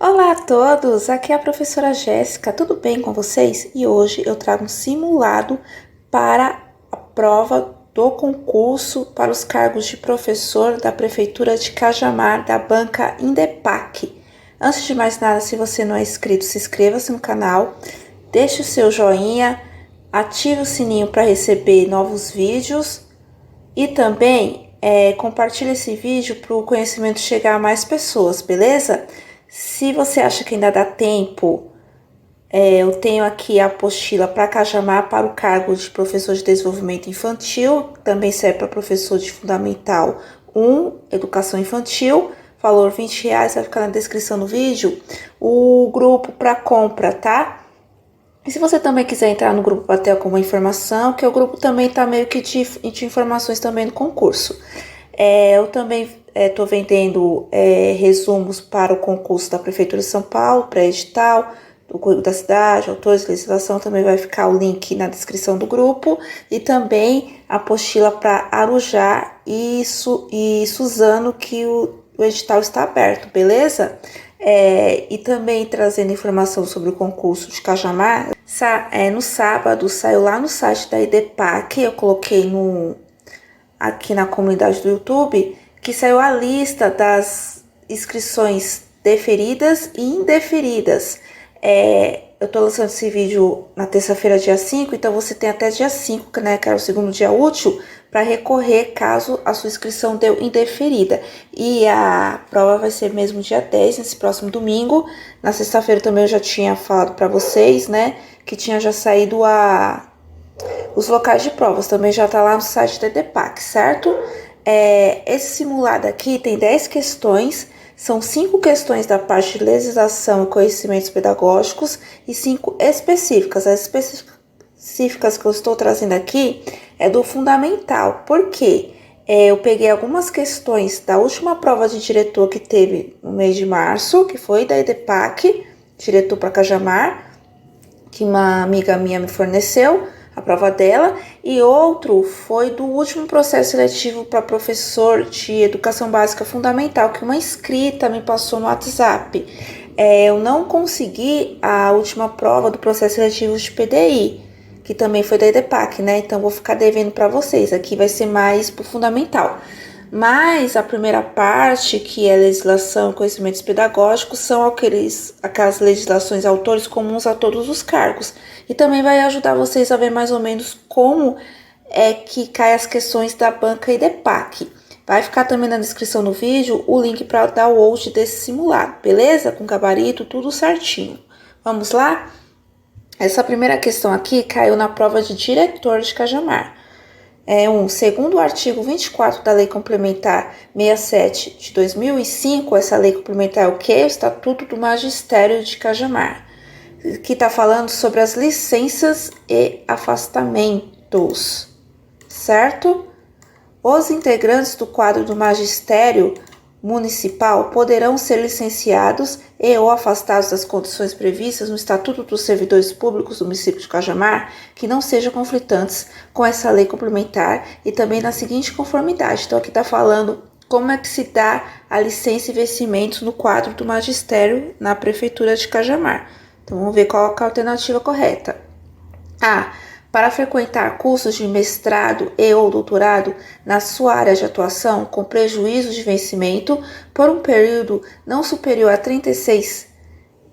Olá a todos, aqui é a professora Jéssica, tudo bem com vocês? E hoje eu trago um simulado para a prova do concurso para os cargos de professor da Prefeitura de Cajamar, da banca Indepac. Antes de mais nada, se você não é inscrito, se inscreva-se no canal, deixe o seu joinha, ative o sininho para receber novos vídeos e também compartilhe esse vídeo para o conhecimento chegar a mais pessoas, beleza? Se você acha que ainda dá tempo, eu tenho aqui a apostila para Cajamar para o cargo de professor de desenvolvimento infantil, também serve para professor de fundamental 1, educação infantil, valor R$ 20, vai ficar na descrição do vídeo, o grupo para compra, tá? E se você também quiser entrar no grupo para ter alguma informação, que o grupo também tá meio que de informações também no concurso. Eu também estou vendendo resumos para o concurso da Prefeitura de São Paulo, pré-edital, do Código da Cidade, autores de legislação, também vai ficar o link na descrição do grupo. E também a apostila para Arujá e Suzano, que o edital está aberto, beleza? E também trazendo informação sobre o concurso de Cajamar, no sábado saiu lá no site da Idepac, eu coloquei aqui na comunidade do YouTube, que saiu a lista das inscrições deferidas e indeferidas. Eu tô lançando esse vídeo na terça-feira, dia 5, então você tem até dia 5, né, que era o segundo dia útil, para recorrer caso a sua inscrição deu indeferida. E a prova vai ser mesmo dia 10, nesse próximo domingo. Na sexta-feira também eu já tinha falado para vocês, né, que tinha já saído os locais de provas, também já tá lá no site da EDEPAC, certo? Esse simulado aqui tem 10 questões, são 5 questões da parte de legislação e conhecimentos pedagógicos e 5 específicas. As específicas que eu estou trazendo aqui é do fundamental, porque eu peguei algumas questões da última prova de diretor que teve no mês de março, que foi da EDEPAC, diretor para Cajamar, que uma amiga minha me forneceu a prova dela, e outro foi do último processo seletivo para professor de educação básica fundamental, que uma inscrita me passou no WhatsApp. Eu não consegui a última prova do processo seletivo de PDI, que também foi da EDEPAC, né? Então vou ficar devendo para vocês. Aqui vai ser mais pro fundamental. Mas a primeira parte, que é legislação e conhecimentos pedagógicos, são aquelas legislações autores comuns a todos os cargos. E também vai ajudar vocês a ver mais ou menos como é que caem as questões da banca IDEPAC. Vai ficar também na descrição do vídeo o link para download desse simulado, beleza? Com gabarito, tudo certinho. Vamos lá? Essa primeira questão aqui caiu na prova de diretor de Cajamar. Segundo o artigo 24 da Lei Complementar 67 de 2005, essa lei complementar é o quê? O Estatuto do Magistério de Cajamar, que está falando sobre as licenças e afastamentos, certo? Os integrantes do quadro do magistério municipal poderão ser licenciados e ou afastados das condições previstas no Estatuto dos Servidores Públicos do município de Cajamar, que não sejam conflitantes com essa lei complementar e também na seguinte conformidade. Então aqui está falando como é que se dá a licença e vencimentos no quadro do magistério na Prefeitura de Cajamar. Então vamos ver qual é a alternativa correta. A. Para frequentar cursos de mestrado e ou doutorado na sua área de atuação com prejuízo de vencimento por um período não superior a 36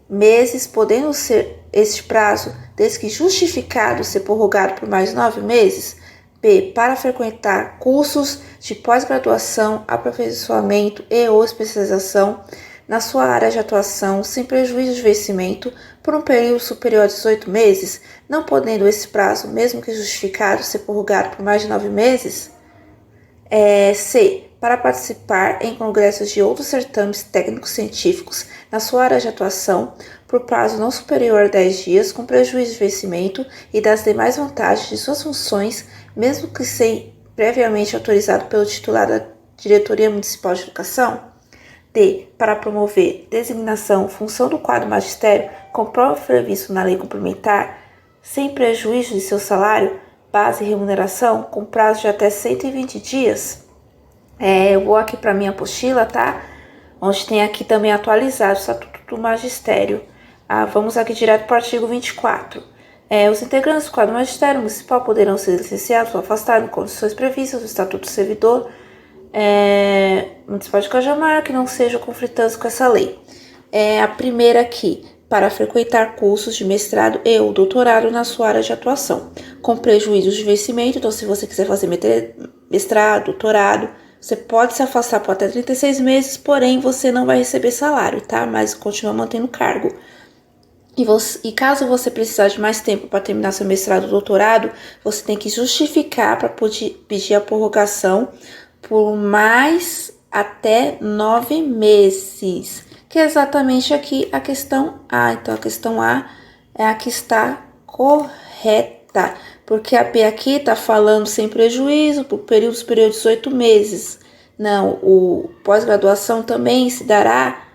meses, podendo ser este prazo, desde que justificado, ser prorrogado por mais 9 meses. B. Para frequentar cursos de pós-graduação, aperfeiçoamento e ou especialização na sua área de atuação, sem prejuízo de vencimento, por um período superior a 18 meses, não podendo esse prazo, mesmo que justificado, ser prorrogado por mais de 9 meses. C. Para participar em congressos de outros certames técnicos científicos na sua área de atuação, por prazo não superior a 10 dias, com prejuízo de vencimento e das demais vantagens de suas funções, mesmo que sem previamente autorizado pelo titular da Diretoria Municipal de Educação. D. Para promover designação, função do quadro magistério, conforme previsto na lei complementar, sem prejuízo de seu salário, base e remuneração, com prazo de até 120 dias. Eu vou aqui para minha apostila, tá? Onde tem aqui também atualizado o Estatuto do magistério. Vamos aqui direto para o artigo 24. Os integrantes do quadro magistério municipal poderão ser licenciados ou afastados em condições previstas no Estatuto do Servidor Municipal de Cajamar, que não sejam conflitantes com essa lei. A primeira aqui, para frequentar cursos de mestrado e ou doutorado na sua área de atuação, com prejuízos de vencimento. Então, se você quiser fazer mestrado, doutorado, você pode se afastar por até 36 meses, porém você não vai receber salário, tá? Mas continua mantendo o cargo. E caso você precisar de mais tempo para terminar seu mestrado ou doutorado, você tem que justificar para pedir a prorrogação por mais até 9 meses. Que é exatamente aqui a questão A. Então, a questão A é a que está correta, porque a B aqui está falando sem prejuízo por período superior a 18 meses. Não, o pós-graduação também se dará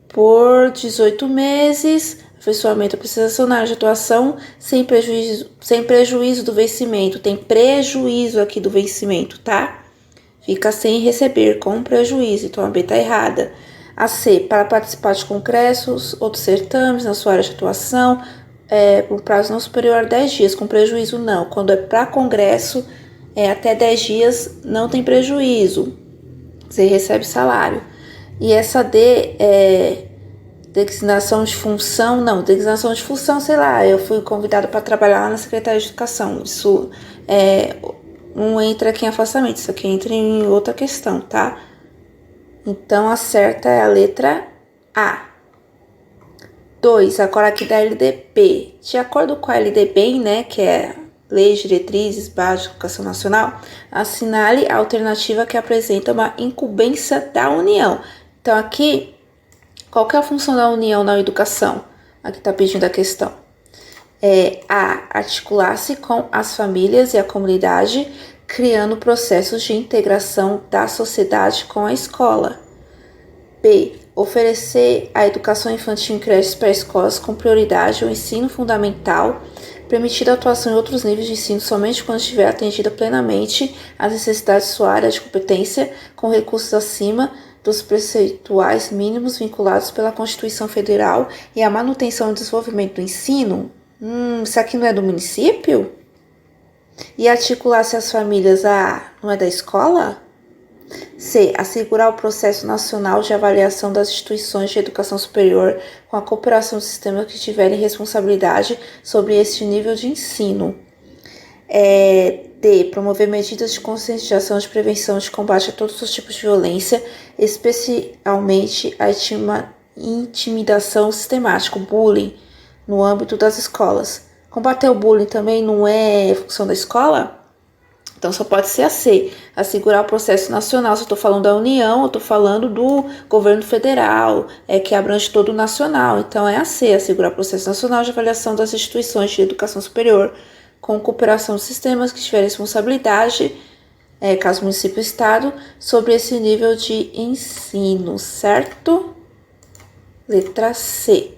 por 18 meses, aperfeiçoamento da prestação na área de atuação sem prejuízo do vencimento. Tem prejuízo aqui do vencimento, tá? Fica sem receber, com prejuízo. Então, a B está errada. A C, para participar de congressos, outros certames na sua área de atuação, por um prazo não superior a 10 dias, com prejuízo não. Quando é para congresso, até 10 dias não tem prejuízo, você recebe salário. E essa D, designação de função, sei lá, eu fui convidada para trabalhar lá na Secretaria de Educação. Isso não entra aqui em afastamento, isso aqui entra em outra questão, tá? Então, a certa é a letra A. 2, agora aqui da LDB. De acordo com a LDB, né, que é Leis, Diretrizes, Bases de Educação Nacional, assinale a alternativa que apresenta uma incumbência da União. Então, aqui, qual que é a função da União na educação? Aqui está pedindo a questão. A, articular-se com as famílias e a comunidade, criando processos de integração da sociedade com a escola. B, oferecer a educação infantil em creches pré-escolas com prioridade ao ensino fundamental, permitida a atuação em outros níveis de ensino somente quando estiver atendida plenamente às necessidades de sua área de competência, com recursos acima dos percentuais mínimos vinculados pela Constituição Federal e a manutenção e desenvolvimento do ensino. Isso aqui não é do município? E articular-se as famílias, não é da escola? C, assegurar o processo nacional de avaliação das instituições de educação superior com a cooperação dos sistemas que tiverem responsabilidade sobre este nível de ensino. D, promover medidas de conscientização de prevenção de combate a todos os tipos de violência, especialmente a intimidação sistemática, o bullying, no âmbito das escolas. Combater o bullying também não é função da escola? Então, só pode ser a C, assegurar o processo nacional. Se eu estou falando da União, eu estou falando do governo federal, que abrange todo o nacional. Então, é a C, assegurar o processo nacional de avaliação das instituições de educação superior, com cooperação dos sistemas que tiverem responsabilidade, caso município ou estado, sobre esse nível de ensino, certo? Letra C.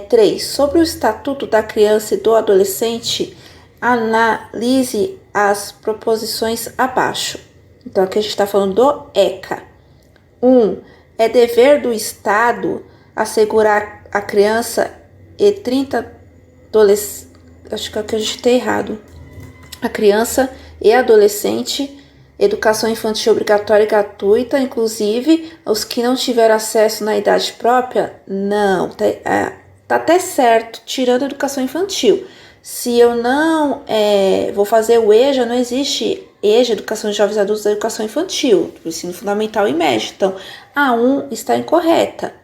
3. Sobre o Estatuto da Criança e do Adolescente, analise as proposições abaixo. Então, aqui a gente está falando do ECA. 1. É dever do Estado assegurar a criança e 30 adolescentes. Acho que aqui a gente está errado. A criança e adolescente, educação infantil obrigatória e gratuita, inclusive os que não tiveram acesso na idade própria. Não, tá até certo, tirando a educação infantil. Se eu não vou fazer o EJA, não existe EJA, Educação de Jovens Adultos da Educação Infantil, do ensino fundamental e médio. Então, a 1 está incorreta.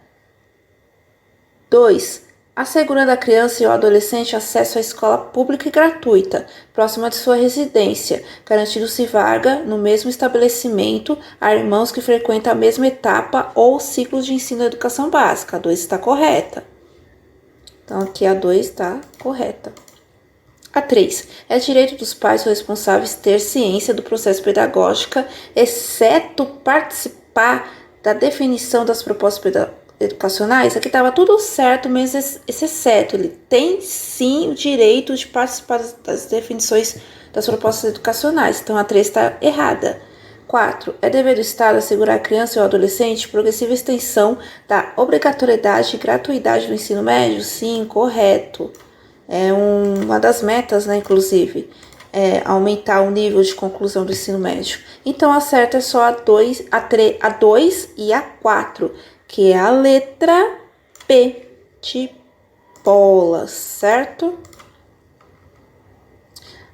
2. Assegurando a criança e o adolescente acesso à escola pública e gratuita, próxima de sua residência, garantindo-se vaga no mesmo estabelecimento a irmãos que frequentam a mesma etapa ou ciclo de ensino da educação básica. A 2 está correta. Então, aqui a 2 está correta. A 3. É direito dos pais ou responsáveis ter ciência do processo pedagógico, exceto participar da definição das propostas educacionais. Aqui estava tudo certo, mas esse exceto, ele tem sim o direito de participar das definições das propostas educacionais. Então, a 3 está errada. 4. É dever do Estado assegurar à criança ou adolescente progressiva extensão da obrigatoriedade e gratuidade do ensino médio? Sim, correto. É uma das metas, né, inclusive, é aumentar o nível de conclusão do ensino médio. Então, a certa é só a 2 e a 4, que é a letra P de bola, certo?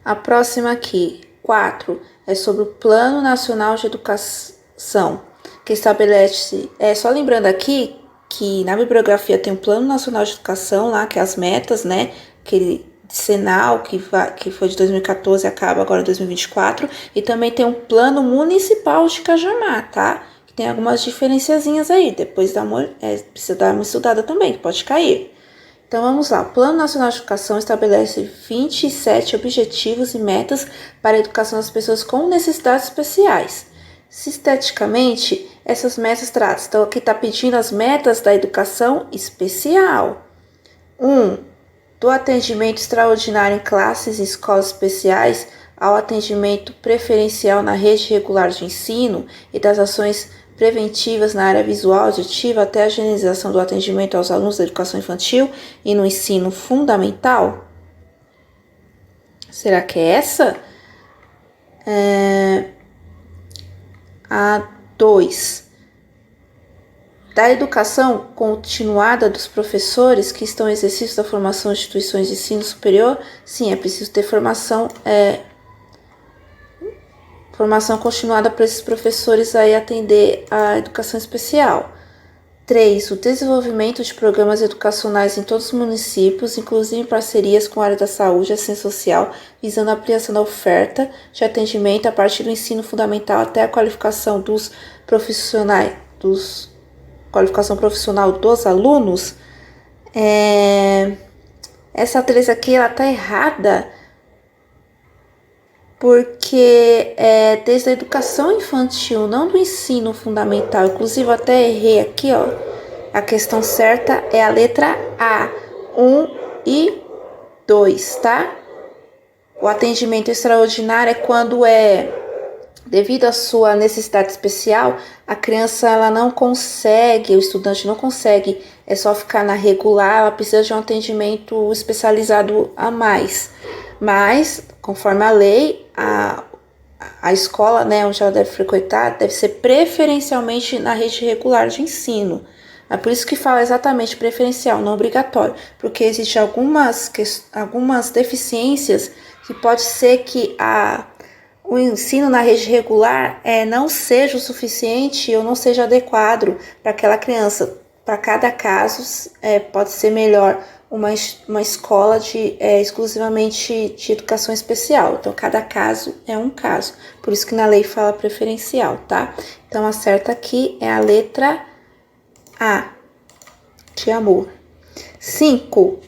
A próxima aqui, 4, é sobre o Plano Nacional de Educação, que estabelece, só lembrando aqui que na bibliografia tem o Plano Nacional de Educação lá, que é as metas, né, aquele decenal que foi de 2014 e acaba agora em 2024, e também tem um Plano Municipal de Cajamar, tá? Que tem algumas diferenciazinhas aí, depois precisa dar uma estudada também, que pode cair. Então vamos lá, o Plano Nacional de Educação estabelece 27 objetivos e metas para a educação das pessoas com necessidades especiais. Sinteticamente, essas metas tratam, então aqui está pedindo as metas da educação especial. 1. Do atendimento extraordinário em classes e escolas especiais ao atendimento preferencial na rede regular de ensino e das ações preventivas na área visual auditiva até a higienização do atendimento aos alunos da educação infantil e no ensino fundamental? Será que é essa? A 2. Da educação continuada dos professores que estão em exercício da formação em instituições de ensino superior? Sim, é preciso ter formação continuada para esses professores aí atender a educação especial. 3. O desenvolvimento de programas educacionais em todos os municípios, inclusive em parcerias com a área da saúde e assistência social, visando a ampliação da oferta de atendimento a partir do ensino fundamental até a qualificação qualificação profissional dos alunos. Essa 3 aqui, ela tá errada, porque é desde a educação infantil, não do ensino fundamental. Inclusive, eu até errei aqui, ó. A questão certa é a letra A, 1 e 2, tá? O atendimento extraordinário é quando devido à sua necessidade especial, a criança ela não consegue, o estudante não consegue, é só ficar na regular, ela precisa de um atendimento especializado a mais. Mas, conforme a lei, a escola, né, onde ela deve frequentar, deve ser preferencialmente na rede regular de ensino. É por isso que fala exatamente preferencial, não obrigatório, porque existem algumas deficiências que pode ser que o ensino na rede regular não seja o suficiente ou não seja adequado para aquela criança. Para cada caso, pode ser melhor uma escola exclusivamente de educação especial. Então, cada caso é um caso. Por isso que na lei fala preferencial, tá? Então, a certa aqui é a letra A, de amor. 5.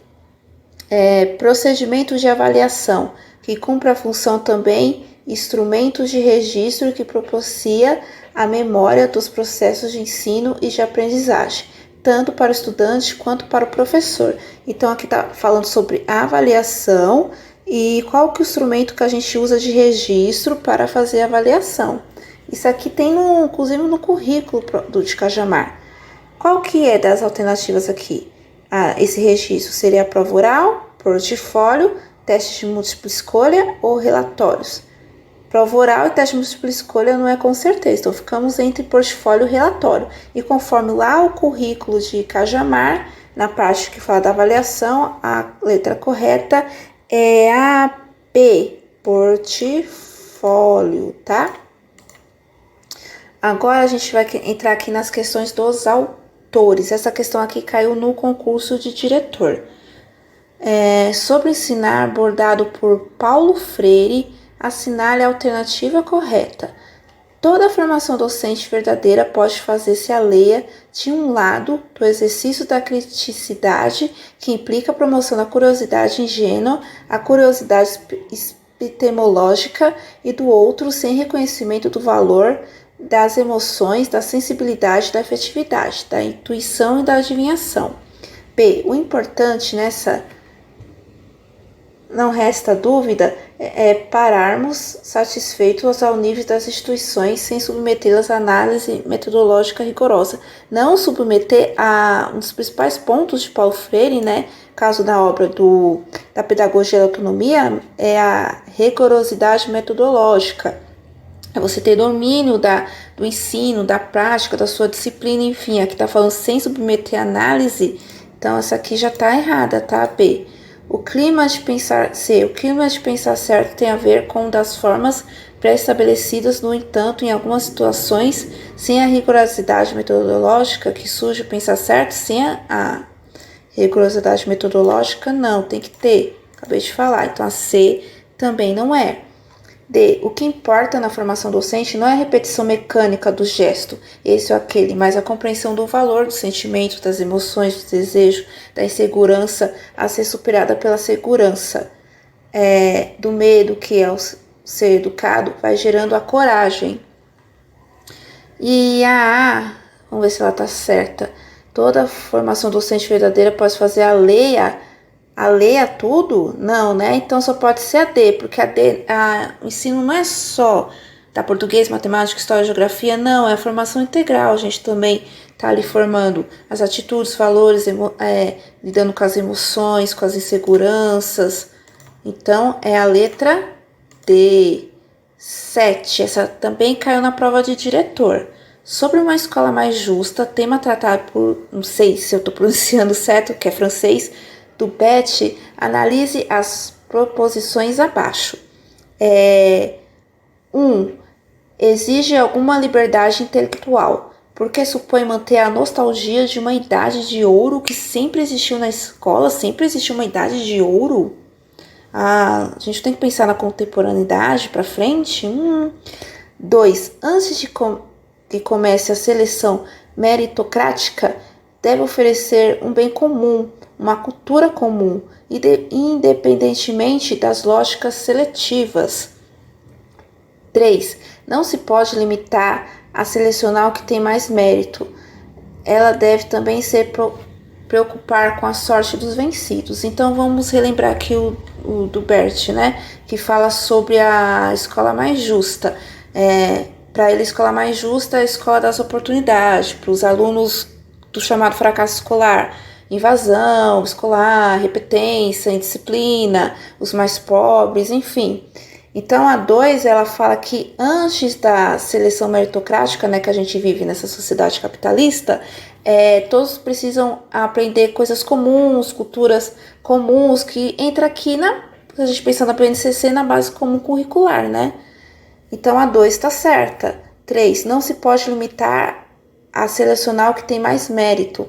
Procedimentos de avaliação, que cumpre a função também instrumentos de registro que propicia a memória dos processos de ensino e de aprendizagem, tanto para o estudante quanto para o professor. Então, aqui está falando sobre a avaliação e qual que é o instrumento que a gente usa de registro para fazer a avaliação. Isso aqui tem, inclusive, no currículo de Cajamar. Qual que é das alternativas aqui? Esse registro seria a prova oral, portfólio, teste de múltipla escolha ou relatórios? Prova oral e teste de múltipla escolha não é com certeza, então ficamos entre portfólio e relatório. E conforme lá o currículo de Cajamar, na parte que fala da avaliação, a letra correta é a B, portfólio, tá? Agora a gente vai entrar aqui nas questões dos autores. Essa questão aqui caiu no concurso de diretor. Sobre ensinar, abordado por Paulo Freire, assinale a alternativa correta. Toda formação docente verdadeira pode fazer-se alheia, de um lado, do exercício da criticidade, que implica a promoção da curiosidade ingênua, a curiosidade epistemológica, e do outro, sem reconhecimento do valor das emoções, da sensibilidade, da afetividade, da intuição e da adivinhação. B. O importante nessa não resta dúvida pararmos satisfeitos ao nível das instituições sem submetê-las a análise metodológica rigorosa. Não submeter a um dos principais pontos de Paulo Freire, né, caso da obra da Pedagogia da Autonomia, é a rigorosidade metodológica. É você ter domínio do ensino, da prática, da sua disciplina, enfim. Aqui está falando sem submeter a análise, então essa aqui já está errada, tá? B. O clima de pensar certo tem a ver com das formas pré-estabelecidas, no entanto, em algumas situações, sem a rigorosidade metodológica que surge o pensar certo, sem a rigorosidade metodológica, não, tem que ter, acabei de falar, então a C também não é. D. O que importa na formação docente não é a repetição mecânica do gesto, esse ou aquele, mas a compreensão do valor do sentimento, das emoções, do desejo, da insegurança a ser superada pela segurança, do medo, que é o ser educado, vai gerando a coragem. E a A, vamos ver se ela está certa. Toda formação docente verdadeira pode fazer alheia a tudo? Não, né? Então só pode ser a D, porque o ensino não é só da português, matemática, história, geografia, não, é a formação integral. A gente também está ali formando as atitudes, valores, lidando com as emoções, com as inseguranças. Então é a letra D. 7. Essa também caiu na prova de diretor. Sobre uma escola mais justa, tema tratado por, não sei se eu estou pronunciando certo, que é francês, do BET, analise as proposições abaixo. 1. Exige alguma liberdade intelectual, porque supõe manter a nostalgia de uma idade de ouro que sempre existiu na escola, sempre existiu uma idade de ouro. A gente tem que pensar na contemporaneidade para frente. 2. Antes de que comece a seleção meritocrática, deve oferecer um bem comum, uma cultura comum, independentemente das lógicas seletivas. 3. Não se pode limitar a selecionar o que tem mais mérito. Ela deve também se preocupar com a sorte dos vencidos. Então vamos relembrar aqui o do Bert, né? Que fala sobre a escola mais justa. Para ele, a escola mais justa é a escola das oportunidades, para os alunos do chamado fracasso escolar, invasão escolar, repetência, indisciplina, os mais pobres, enfim. Então a 2, ela fala que antes da seleção meritocrática, né, que a gente vive nessa sociedade capitalista, todos precisam aprender coisas comuns, culturas comuns, que entra aqui a gente pensa na BNCC, na base comum curricular, né? Então a 2 está certa. 3, não se pode limitar a selecionar o que tem mais mérito.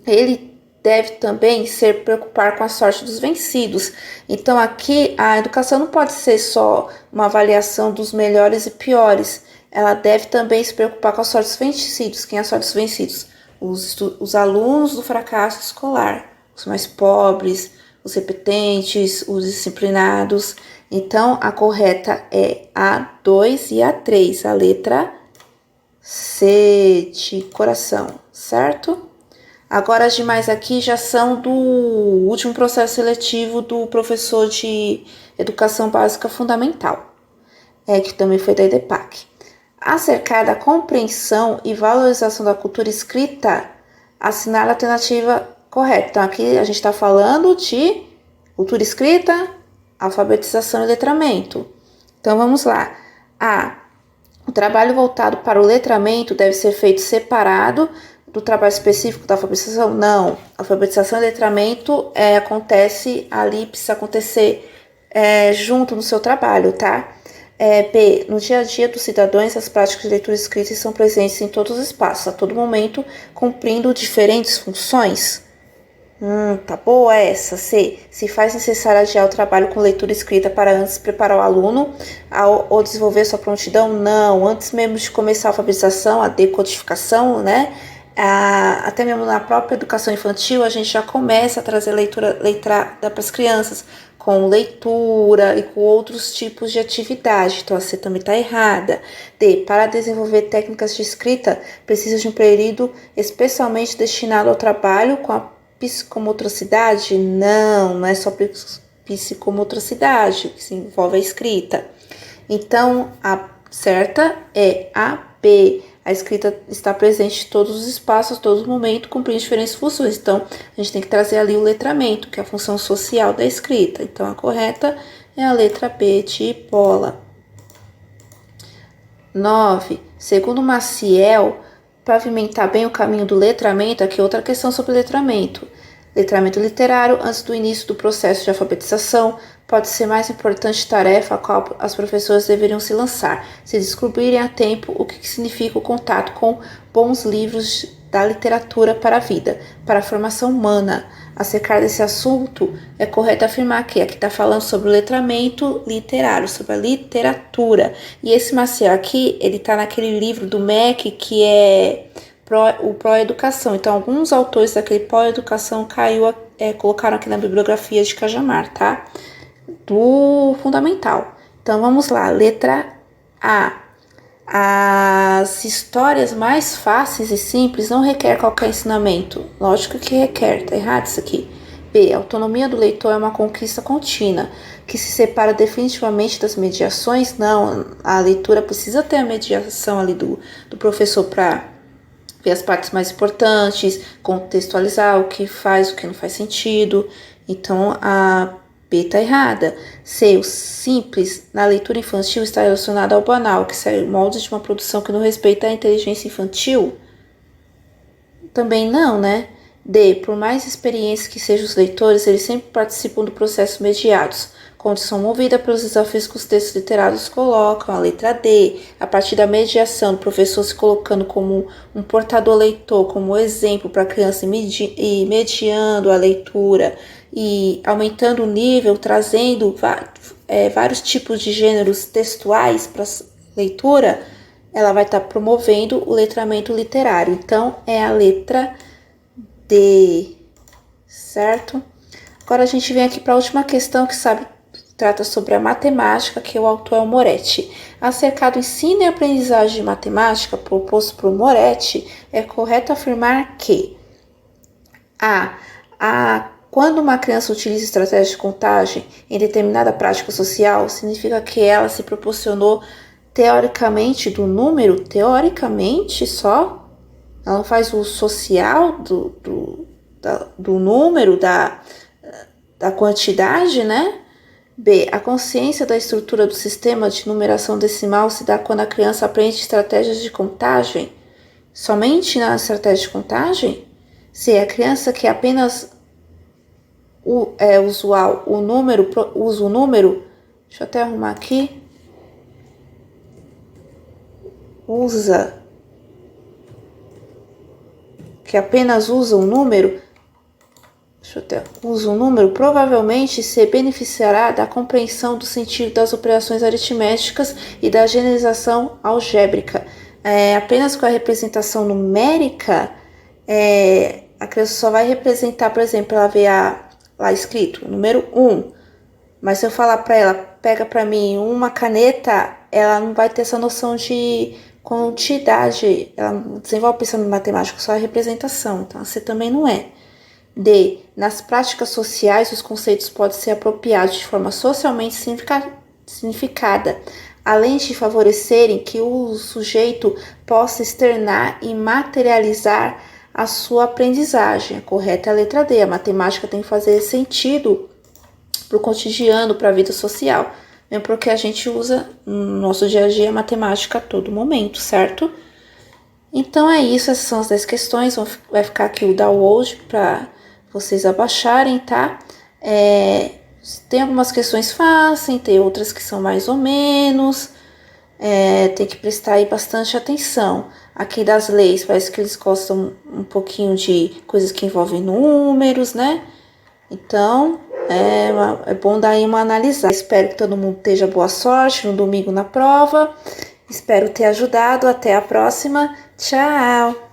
Ele deve também se preocupar com a sorte dos vencidos. Então aqui a educação não pode ser só uma avaliação dos melhores e piores. Ela deve também se preocupar com a sorte dos vencidos. Quem é a sorte dos vencidos? Os alunos do fracasso escolar, os mais pobres, os repetentes, os disciplinados. Então a correta é a 2 e a 3, a letra C de coração, certo? Agora as demais aqui já são do último processo seletivo do professor de Educação Básica Fundamental, que também foi da EDEPAC. Acerca da compreensão e valorização da cultura escrita, assinale a alternativa correta. Então aqui a gente está falando de cultura escrita, alfabetização e letramento. Então vamos lá. A. O trabalho voltado para o letramento deve ser feito separado do trabalho específico da alfabetização? Não. Alfabetização e letramento acontece ali, precisa acontecer junto no seu trabalho, tá? B. No dia a dia dos cidadãos, as práticas de leitura escrita estão presentes em todos os espaços, a todo momento, cumprindo diferentes funções. Tá boa essa. C. Se faz necessário adiar o trabalho com leitura escrita para antes preparar o aluno ou desenvolver sua prontidão? Não. Antes mesmo de começar a alfabetização, a decodificação, né? Até mesmo na própria educação infantil, a gente já começa a trazer leitura para as crianças, com leitura e com outros tipos de atividade. Então a C também está errada. D. Para desenvolver técnicas de escrita, precisa de um período especialmente destinado ao trabalho com a psicomotricidade? Não é só psicomotricidade, que se envolve a escrita. Então, a certa é a B. A escrita está presente em todos os espaços, todo momento, cumprindo diferentes funções. Então, a gente tem que trazer ali o letramento, que é a função social da escrita. Então, a correta é a letra B de bola. 9. Segundo Maciel, pavimentar bem o caminho do letramento, aqui outra questão sobre letramento. Letramento literário, antes do início do processo de alfabetização, pode ser mais importante tarefa a qual as professoras deveriam se lançar, se descobrirem a tempo o que significa o contato com bons livros da literatura para a vida, para a formação humana. Acerca desse assunto, é correto afirmar que aqui está falando sobre o letramento literário, sobre a literatura. E esse Maciel aqui, ele está naquele livro do MEC que é o Pró-Educação. Então, alguns autores daquele Pró-Educação colocaram aqui na bibliografia de Cajamar, tá? Do fundamental. Então, vamos lá. Letra A. As histórias mais fáceis e simples não requer qualquer ensinamento. Lógico que requer, tá errado isso aqui. B. A autonomia do leitor é uma conquista contínua, que se separa definitivamente das mediações. Não, a leitura precisa ter a mediação ali do professor para ver as partes mais importantes, contextualizar o que faz, o que não faz sentido. Então, a B está errada. C. O simples na leitura infantil está relacionado ao banal, que segue moldes de uma produção que não respeita a inteligência infantil. Também não, né? D. Por mais experientes que sejam os leitores, eles sempre participam do processo mediados, condição movida pelos desafios que os textos literados colocam. A letra D. A partir da mediação, o professor se colocando como um portador leitor, como exemplo para a criança e mediando a leitura e aumentando o nível, trazendo vários tipos de gêneros textuais para a leitura, ela vai estar promovendo o letramento literário. Então, é a letra D, certo? Agora a gente vem aqui para a última questão que trata sobre a matemática, que o autor é o Moretti. Acerca do ensino e aprendizagem de matemática proposto por Moretti, é correto afirmar que quando uma criança utiliza estratégia de contagem em determinada prática social, significa que ela se proporcionou teoricamente do número, teoricamente só, ela não faz uso social do número, da quantidade, né? B. A consciência da estrutura do sistema de numeração decimal se dá quando a criança aprende estratégias de contagem, somente na estratégia de contagem. C. A criança que apenas usual usa o número, deixa eu até arrumar aqui, que apenas usa o número, provavelmente se beneficiará da compreensão do sentido das operações aritméticas e da generalização algébrica. Apenas com a representação numérica, a criança só vai representar, por exemplo, ela vê lá escrito, número 1. Mas se eu falar para ela, pega para mim uma caneta, ela não vai ter essa noção de quantidade. Ela não desenvolve pensamento matemático, só a representação. Então, você também não é. D. Nas práticas sociais, os conceitos podem ser apropriados de forma socialmente significada, além de favorecerem que o sujeito possa externar e materializar a sua aprendizagem. A correta é a letra D. A matemática tem que fazer sentido para o cotidiano, para a vida social. Mesmo porque a gente usa no nosso dia a dia a matemática a todo momento, certo? Então é isso, essas são as 10 questões. Vai ficar aqui o download para vocês abaixarem, tá? Tem algumas questões fáceis, tem outras que são mais ou menos. Tem que prestar aí bastante atenção. Aqui das leis, parece que eles gostam um pouquinho de coisas que envolvem números, né? Então, é bom dar aí uma analisada. Espero que todo mundo esteja boa sorte no domingo na prova. Espero ter ajudado. Até a próxima. Tchau!